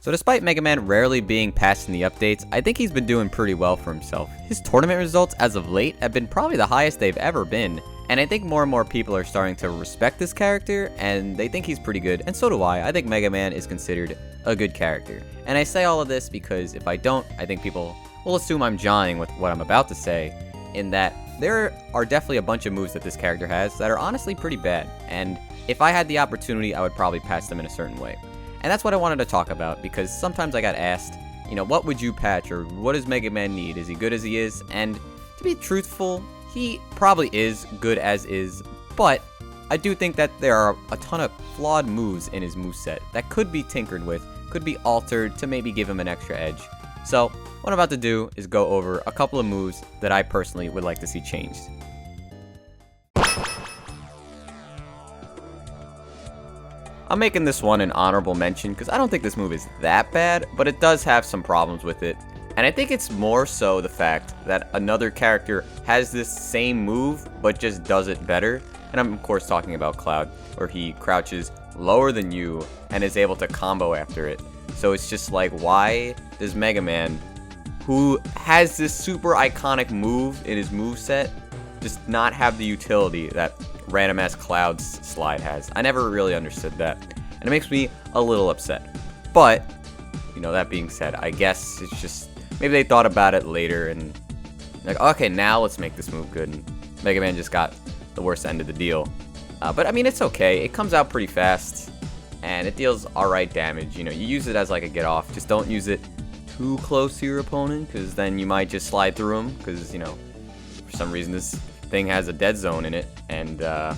So despite Mega Man rarely being passed in the updates, I think he's been doing pretty well for himself. His tournament results as of late have been probably the highest they've ever been, and I think more and more people are starting to respect this character, and they think he's pretty good, and so do I. I think Mega Man is considered a good character. And I say all of this because if I don't, I think people will assume I'm jawing with what I'm about to say, in that there are definitely a bunch of moves that this character has that are honestly pretty bad, and if I had the opportunity, I would probably pass them in a certain way. And that's what I wanted to talk about, because sometimes I got asked, what would you patch, or what does Mega Man need? Is he good as he is? And to be truthful, he probably is good as is, but I do think that there are a ton of flawed moves in his moveset that could be tinkered with, could be altered to maybe give him an extra edge. So what I'm about to do is go over a couple of moves that I personally would like to see changed. I'm making this one an honorable mention because I don't think this move is that bad, but it does have some problems with it. And I think it's more so the fact that another character has this same move, but just does it better. And I'm of course talking about Cloud, where he crouches lower than you and is able to combo after it. So it's just like, why does Mega Man, who has this super iconic move in his moveset, just not have the utility that random ass Cloud's slide has? I never really understood that, and it makes me a little upset. But that being said, I guess it's just maybe they thought about it later and like, okay, now let's make this move good, and Mega Man just got the worst end of the deal. But I mean, it's okay. It comes out pretty fast and it deals alright damage. You use it as like a get off. Just don't use it too close to your opponent, because then you might just slide through him, because for some reason this thing has a dead zone in it, and I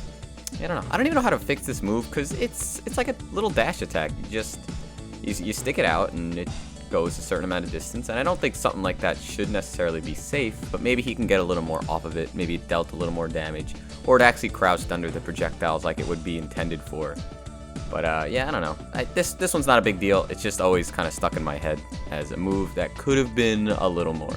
don't know. I don't even know how to fix this move, because it's like a little dash attack. You stick it out and it goes a certain amount of distance, and I don't think something like that should necessarily be safe, but maybe he can get a little more off of it. Maybe it dealt a little more damage, or it actually crouched under the projectiles like it would be intended for. But yeah, I don't know. This one's not a big deal. It's just always kind of stuck in my head as a move that could have been a little more.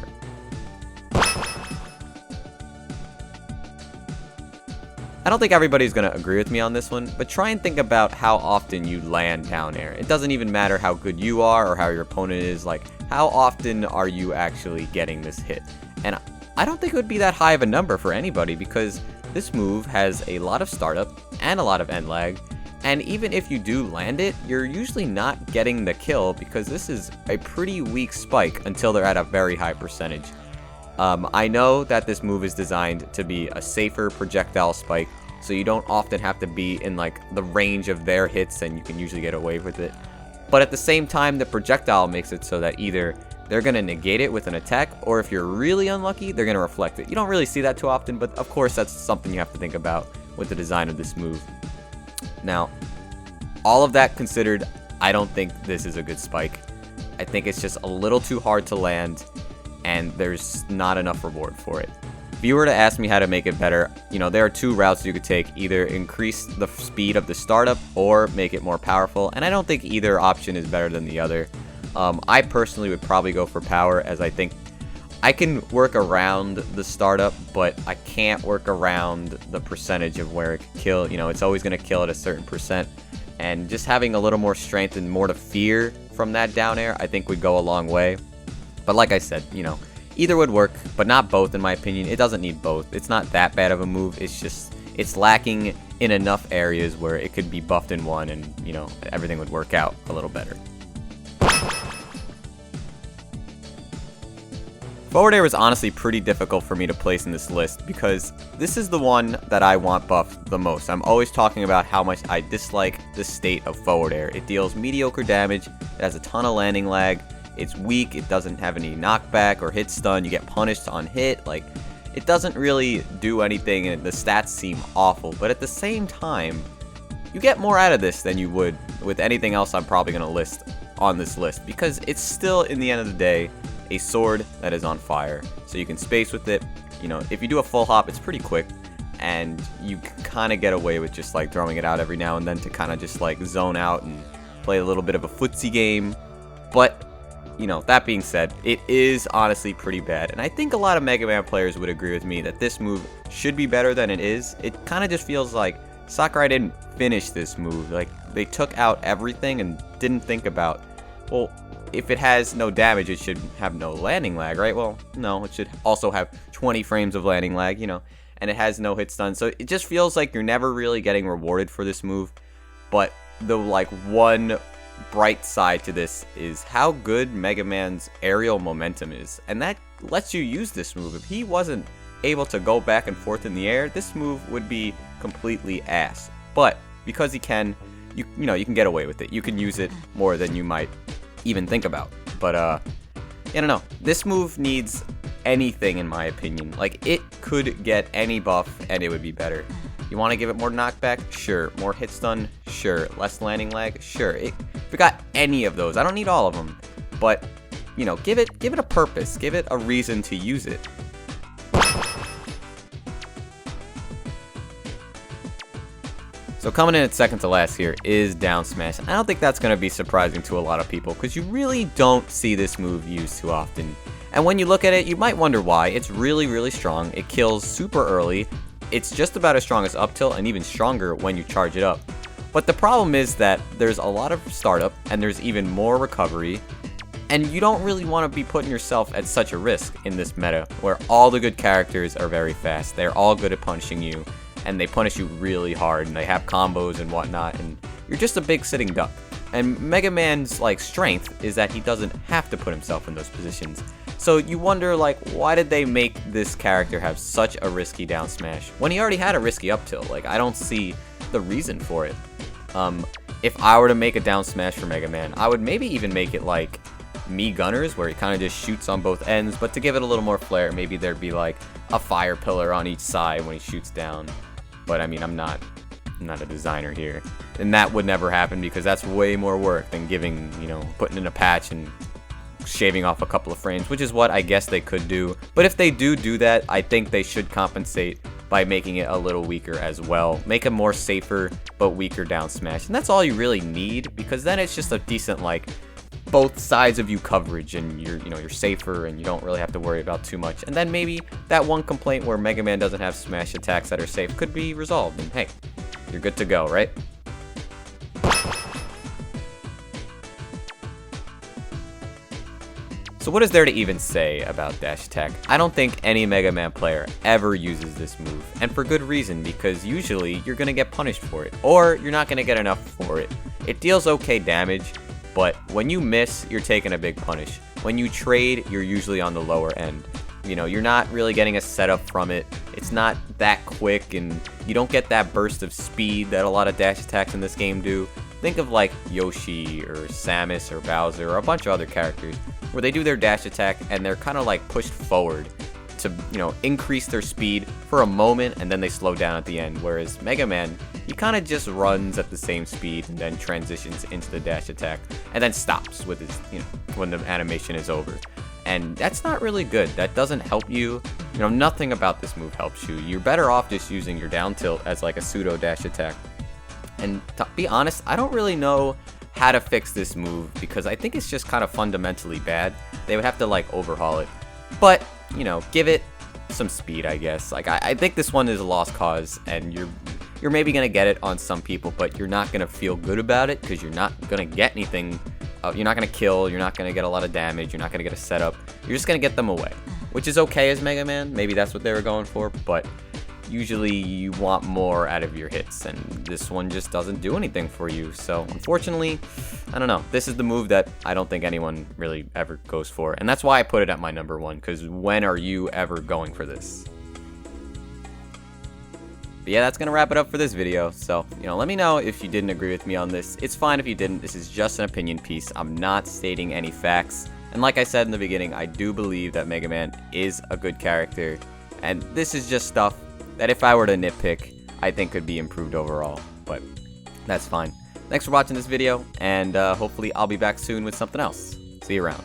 I don't think everybody's going to agree with me on this one, but try and think about how often you land down air. It doesn't even matter how good you are or how your opponent is, like how often are you actually getting this hit? And I don't think it would be that high of a number for anybody, because this move has a lot of startup and a lot of end lag, and even if you do land it, you're usually not getting the kill, because this is a pretty weak spike until they're at a very high percentage. I know that this move is designed to be a safer projectile spike, so you don't often have to be in like the range of their hits, and you can usually get away with it. But at the same time, the projectile makes it so that either they're going to negate it with an attack, or if you're really unlucky, they're going to reflect it. You don't really see that too often, but of course that's something you have to think about with the design of this move. Now, all of that considered, I don't think this is a good spike. I think it's just a little too hard to land, and there's not enough reward for it. If you were to ask me how to make it better, there are two routes you could take. Either increase the speed of the startup or make it more powerful, and I don't think either option is better than the other. I personally would probably go for power, as I think I can work around the startup, but I can't work around the percentage of where it can kill. It's always going to kill at a certain percent, and just having a little more strength and more to fear from that down air, I think would go a long way. But like I said, either would work, but not both in my opinion. It doesn't need both. It's not that bad of a move. It's lacking in enough areas where it could be buffed in one, and everything would work out a little better. Forward air was honestly pretty difficult for me to place in this list, because this is the one that I want buffed the most. I'm always talking about how much I dislike the state of forward air. It deals mediocre damage, it has a ton of landing lag, it's weak, it doesn't have any knockback or hit stun, you get punished on hit, like, it doesn't really do anything, and the stats seem awful. But at the same time, you get more out of this than you would with anything else I'm probably going to list on this list, because it's still, in the end of the day, a sword that is on fire. So you can space with it. If you do a full hop, it's pretty quick, and you can kind of get away with just like throwing it out every now and then to kind of just like zone out and play a little bit of a footsie game. But that being said, it is honestly pretty bad, and I think a lot of Mega Man players would agree with me that this move should be better than it is. It kind of just feels like Sakurai didn't finish this move. Like, they took out everything and didn't think about Well, if it has no damage, it should have no landing lag, right? Well, no, it should also have 20 frames of landing lag, you know, and it has no hit stun. So it just feels like you're never really getting rewarded for this move. But the like one bright side to this is how good Mega Man's aerial momentum is, and that lets you use this move. If he wasn't able to go back and forth in the air, this move would be completely ass. But because he can, you know, you can get away with it. You can use it more than you might even think about. But I don't know. This move needs anything, in my opinion. Like, it could get any buff and it would be better. You want to give it more knockback? Sure. More hit stun? Sure. Less landing lag? Sure. If it got any of those, I don't need all of them, but you know, give it a purpose. Give it a reason to use it. So coming in at second to last here is down smash. I don't think that's going to be surprising to a lot of people because you really don't see this move used too often. And when you look at it, you might wonder why. It's really, really strong. It kills super early. It's just about as strong as up tilt and even stronger when you charge it up. But the problem is that there's a lot of startup and there's even more recovery. And you don't really want to be putting yourself at such a risk in this meta where all the good characters are very fast. They're all good at punishing you. And they punish you really hard, and they have combos and whatnot, and you're just a big sitting duck. And Mega Man's like strength is that he doesn't have to put himself in those positions. So you wonder, like, why did they make this character have such a risky down smash when he already had a risky up tilt? Like, I don't see the reason for it. If I were to make a down smash for Mega Man, I would maybe even make it like Me Gunners, where he kind of just shoots on both ends, but to give it a little more flair, maybe there'd be like a fire pillar on each side when he shoots down. But I mean, I'm not a designer here, and that would never happen because that's way more work than giving, you know, putting in a patch and shaving off a couple of frames, which is what I guess they could do. But if they do that, I think they should compensate by making it a little weaker as well. Make a more safer but weaker down smash, and that's all you really need, because then it's just a decent like both sides of you coverage, and you're safer and you don't really have to worry about too much. And then maybe that one complaint where Mega Man doesn't have smash attacks that are safe could be resolved, and hey, you're good to go, right? So what is there to even say about dash attack? I don't think any Mega Man player ever uses this move, and for good reason, because usually you're gonna get punished for it, or you're not gonna get enough for it. It deals okay damage, but when you miss, you're taking a big punish. When you trade, you're usually on the lower end. You know, you're not really getting a setup from it. It's not that quick, and you don't get that burst of speed that a lot of dash attacks in this game do. Think of like Yoshi or Samus or Bowser or a bunch of other characters where they do their dash attack and they're kind of like pushed forward to, you know, increase their speed for a moment, and then they slow down at the end. Whereas Mega Man, he kind of just runs at the same speed and then transitions into the dash attack and then stops with his, you know, when the animation is over. And that's not really good. That doesn't help you. You know, nothing about this move helps you. You're better off just using your down tilt as like a pseudo dash attack. And to be honest, I don't really know how to fix this move because I think it's just kind of fundamentally bad. They would have to like overhaul it. But, you know, give it some speed, I guess. Like, I think this one is a lost cause, and you're maybe going to get it on some people, but you're not going to feel good about it because you're not going to get anything. You're not going to kill, you're not going to get a lot of damage, you're not going to get a setup. You're just going to get them away, which is okay as Mega Man. Maybe that's what they were going for, but usually you want more out of your hits, and this one just doesn't do anything for you. So unfortunately, I don't know, this is the move that I don't think anyone really ever goes for, and that's why I put it at my number one, because when are you ever going for this? But yeah, that's gonna wrap it up for this video. So, you know, let me know if you didn't agree with me on this. It's fine if you didn't. This is just an opinion piece. I'm not stating any facts, and like I said in the beginning, I do believe that Mega Man is a good character, and this is just stuff that if I were to nitpick, I think could be improved overall, but that's fine. Thanks for watching this video, and hopefully I'll be back soon with something else. See you around.